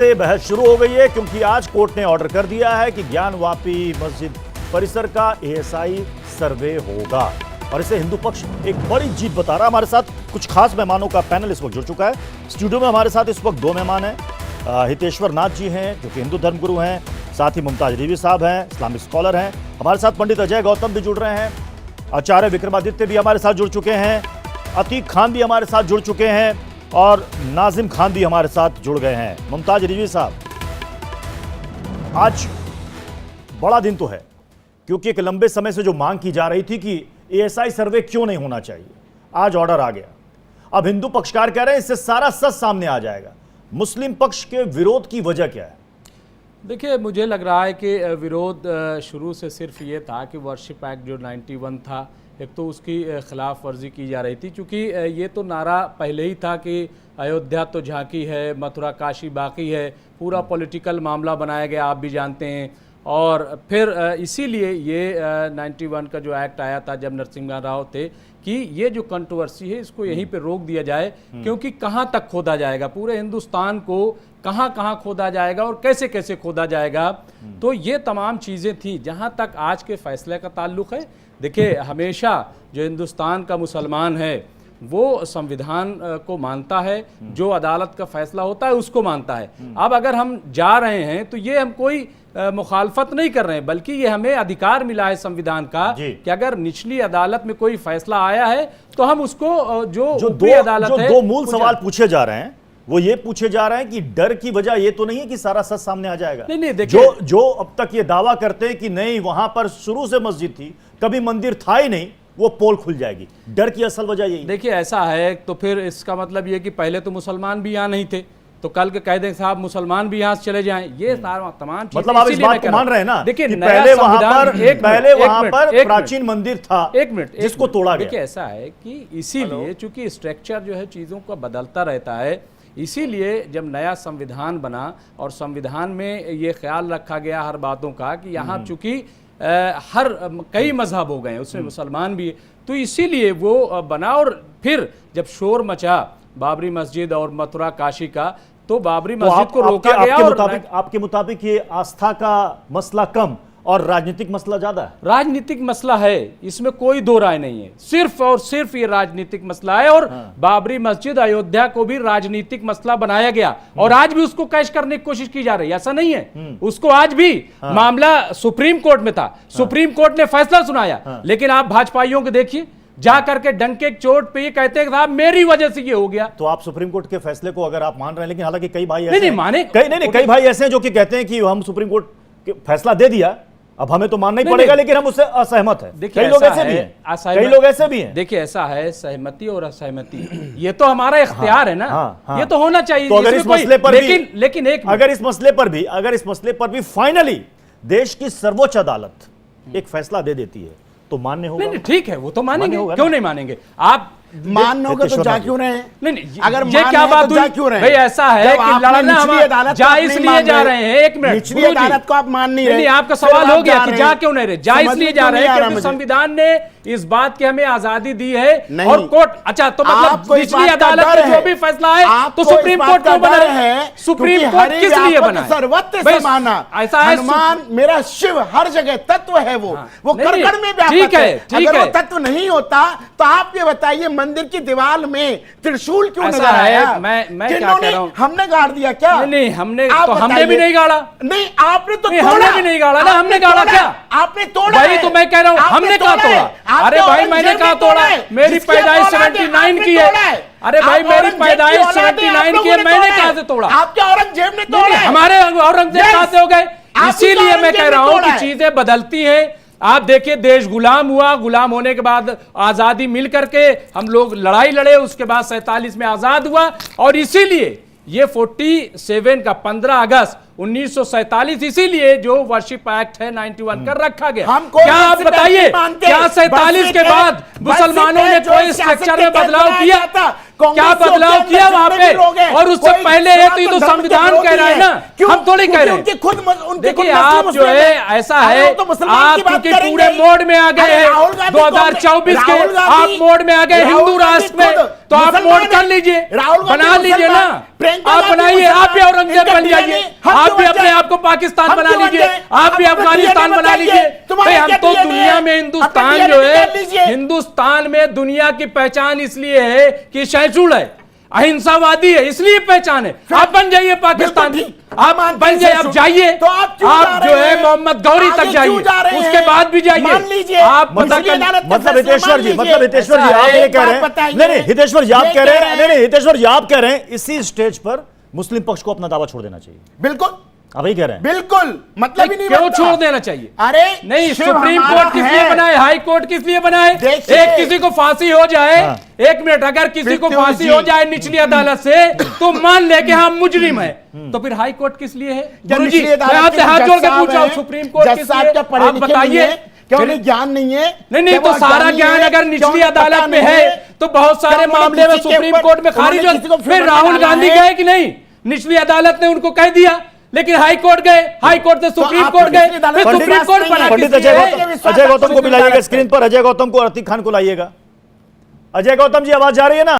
से बहस शुरू हो गई है क्योंकि आज कोर्ट ने ऑर्डर कर दिया है कि ज्ञानवापी मस्जिद परिसर का एएसआई सर्वे होगा और इसे हिंदू पक्ष एक बड़ी जीत बता रहा है। हमारे साथ कुछ खास मेहमानों का पैनल इस वक्त जुड़ चुका है। स्टूडियो में हमारे साथ इस वक्त दो मेहमान हैं। हितेश्वर नाथ जी हैं जो कि हिंदू धर्मगुरु हैं, साथ ही मुमताज रिजवी साहब हैं, इस्लामिक स्कॉलर हैं। हमारे साथ पंडित अजय गौतम भी जुड़ रहे हैं, आचार्य विक्रमादित्य भी हमारे साथ जुड़ चुके हैं, अतीक खान भी हमारे साथ जुड़ चुके हैं और नाजिम खान भी हमारे साथ जुड़ गए हैं। मुमताज रिजवी साहब, आज बड़ा दिन तो है क्योंकि एक लंबे समय से जो मांग की जा रही थी कि एएसआई सर्वे क्यों नहीं होना चाहिए, आज ऑर्डर आ गया। अब हिंदू पक्षकार कह रहे हैं इससे सारा सच सामने आ जाएगा। मुस्लिम पक्ष के विरोध की वजह क्या है? देखिए, मुझे लग रहा है कि विरोध शुरू से सिर्फ ये था कि वर्शिप एक्ट जो 91 था, एक तो उसकी खिलाफ वर्जी की जा रही थी, क्योंकि ये तो नारा पहले ही था कि अयोध्या तो झांकी है, मथुरा काशी बाकी है, पूरा पॉलिटिकल मामला बनाया गया, आप भी जानते हैं। और फिर इसीलिए ये 91 का जो एक्ट आया था जब नरसिम्हा राव थे कि ये जो कंट्रोवर्सी है इसको यहीं पे रोक दिया जाए, क्योंकि कहाँ तक खोदा जाएगा, पूरे हिंदुस्तान को कहाँ कहाँ खोदा जाएगा और कैसे कैसे खोदा जाएगा। तो ये तमाम चीज़ें थी। जहाँ तक आज के फैसले का ताल्लुक़ है, देखिए, हमेशा जो हिंदुस्तान का मुसलमान है वो संविधान को मानता है, जो अदालत का फैसला होता है उसको मानता है। अब अगर हम जा रहे हैं तो ये हम कोई मुखालफत नहीं कर रहे हैं, बल्कि ये हमें अधिकार मिला है संविधान का कि अगर निचली अदालत में कोई फैसला आया है तो हम उसको जो दो मूल सवाल पूछे जा रहे हैं वो ये पूछे जा रहे हैं कि डर की वजह ये तो नहीं है कि सारा सच सामने आ जाएगा। नहीं, देखिए, जो अब तक ये दावा करते हैं कि नहीं वहां पर शुरू से मस्जिद थी, कभी मंदिर था ही नहीं, वो पोल खुल जाएगी। डर की असल वजह यही। देखिए, ऐसा है तो फिर इसका मतलब ये कि पहले तो मुसलमान भी यहाँ नहीं थे, तो कल के कह दें साहब मुसलमान भी यहाँ से चले जाएं, ये तमाम चीजें। मतलब आप इस बात को मान रहे हैं ना? देखिए, पहले वहां पर प्राचीन मंदिर था, एक मिनट, जिसको तोड़ा गया। देखिए, ऐसा है कि इसीलिए चूंकि स्ट्रक्चर जो है चीजों का बदलता रहता है, इसीलिए जब नया संविधान बना और संविधान में ये ख्याल रखा गया हर बातों का कि यहाँ चूंकि कई मजहब हो गए हैं, उसमें मुसलमान भी है, तो इसीलिए वो बना। और फिर जब शोर मचा बाबरी मस्जिद और मथुरा काशी का, तो बाबरी मस्जिद को रोका गया। आपके मुताबिक ये आस्था का मसला कम और राजनीतिक मसला ज्यादा है? राजनीतिक मसला है, इसमें कोई दो राय नहीं है, सिर्फ और सिर्फ ये राजनीतिक मसला है। और बाबरी मस्जिद अयोध्या को भी राजनीतिक मसला बनाया गया और आज भी उसको कैश करने की कोशिश की जा रही है, ऐसा नहीं है। उसको आज भी मामला सुप्रीम कोर्ट में था, सुप्रीम कोर्ट ने फैसला सुनाया, लेकिन आप भाजपाइयों को देखिए, जा करके डंके चोट पे ये कहते हैं साहब मेरी वजह से ये हो गया। तो आप सुप्रीम कोर्ट के फैसले को अगर आप मान रहे हैं, लेकिन हालांकि कई भाई नहीं माने, कई भाई ऐसे हैं जो कि कहते हैं कि हम सुप्रीम कोर्ट के फैसला दे दिया, अब हमें तो मानना ही पड़ेगा, लेकिन हम उससे असहमत हैं। कई लोग ऐसे भी हैं। देखिए, ऐसा है, सहमति और असहमति ये तो हमारा इख्तियार है ना। ये तो होना चाहिए। तो अगर इस मसले पर लेकिन अगर इस मसले पर भी फाइनली देश की सर्वोच्च अदालत एक फैसला दे देती है तो मान्य होगा? नहीं, ठीक है, वो तो मानेंगे, क्यों नहीं मानेंगे। आप मानोगे तो जा क्यों रहे हैं? नहीं, अगर ये क्या बात तो जा क्यों रहे हैं? भाई ऐसा है कि लड़ना हम जा इसलिए जा रहे हैं। एक मिनट, निचली अदालत को आप मान नहीं रहे। नहीं, आपका सवाल हो गया कि जा क्यों नहीं रहे? जा इसलिए जा रहे हैं क्योंकि संविधान ने इस बात की हमें आजादी दी है और कोर्ट। अच्छा, तो मतलब निचली अदालत में जो भी फैसला है तो सुप्रीम कोर्ट क्यों बना है? सुप्रीम कोर्ट किस लिए बना है? सर्वत्र समाना। ऐसा है, हनुमान मेरा शिव हर जगह तत्व है, वो कण में व्यापक है। अगर वो तत्व नहीं होता तो आप ये बताइए मंदिर की दीवार में त्रिशूल क्यों नजर आया? मैं क्या कह रहा हूं, हमने गाड़ दिया क्या? नहीं, हमने भी नहीं गाड़ा। नहीं, आपने तो तोड़ा। हमने भी नहीं गाड़ा ना, हमने गाड़ा क्या? आपने तोड़ा। भाई तो मैं कह रहा हूं, हमने कहा तोड़ा। अरे भाई, मैंने कहा तोड़ा? मेरी पैदाइश 79 की है। अरे भाई, मेरी पैदाइश 79 की है, मैंने कहा से तोड़ा? आपके औरंगजेब ने तोड़ा। हमारे औरंगजेब कहां से हो गए? इसीलिए मैं कह रहा हूं कि चीजें बदलती हैं। आप देखिए, देश गुलाम हुआ, गुलाम होने के बाद आजादी मिल करके हम लोग लड़ाई लड़े, उसके बाद 47 में आजाद हुआ। और इसीलिए ये 47 का 15 अगस्त 1947 इसीलिए जो वर्शिप एक्ट है 91 कर रखा गया। हम कोई क्या आप वर्शिप बताइए, एक्ट नहीं मानते। क्या 47 के बाद मुसलमानों ने कोई स्ट्रक्चर में बदलाव किया? क्या बदलाव किया वहां पे? और उससे पहले ये तो संविधान कह रहा है ना, हम थोड़ी कह रहे हैं। देखिए आप जो है ऐसा है, आप क्योंकि पूरे मोड में आ गए हैं 2024 के, आप मोड में आ गए हिंदू राष्ट्र में, तो आप मोड कर लीजिए, बना लीजिए ना, आप बनाइए, आप भी औरंगजेब बन जाइए, आप भी अपने आप को पाकिस्तान बना लीजिए, आप भी अफगानिस्तान बना लीजिए। भाई हम तो दुनिया में हिंदुस्तान जो है, हिंदुस्तान में दुनिया की पहचान इसलिए है कि सहिष्णु है, अहिंसावादी है, इसलिए पहचान है। आप बन जाइए पाकिस्तान, आप बन जाइए, आप जाइए, तो आप जो है मोहम्मद गौरी तक जाइए, उसके बाद भी जाइए। आप मतलब हितेश्वर जी, आप ये कह रहे हैं, नहीं हितेश्वर जी आप कह रहे हैं, नहीं हितेश्वर जी आप कह रहे हैं इसी स्टेज पर मुस्लिम पक्ष को अपना दावा छोड़ देना चाहिए। बिल्कुल आप यही कह रहे हैं। बिल्कुल, मतलब ही नहीं क्यों बनता। छोड़ देना चाहिए? अरे नहीं, सुप्रीम कोर्ट किस लिए बनाए, हाई कोर्ट किस लिए बनाए? एक किसी को फांसी हो जाए, एक मिनट, अगर किसी को फांसी हो जाए निचली अदालत से तो मान ले कि हम मुजरिम है, तो फिर हाई कोर्ट किस लिए है? गुरुजी मैं आपसे हाथ जोड़ के पूछ रहा हूं, सुप्रीम कोर्ट किस लिए? आप बताइए। क्यों नहीं, ज्ञान नहीं है? नहीं तो सारा ज्ञान अगर निचली अदालत में है तो बहुत सारे मामले में सुप्रीम कोर्ट में खारिज हो। फिर राहुल गांधी गए कि नहीं? निचली अदालत ने उनको कह दिया, लेकिन हाई कोर्ट गए, हाई कोर्ट से सुप्रीम कोर्ट गए, फिर सुप्रीम कोर्ट बना। पंडित अजय गौतम को मिलाइएगा स्क्रीन पर, अजय गौतम को, अतीक खान को लाइएगा। अजय गौतम जी आवाज जा रही है ना?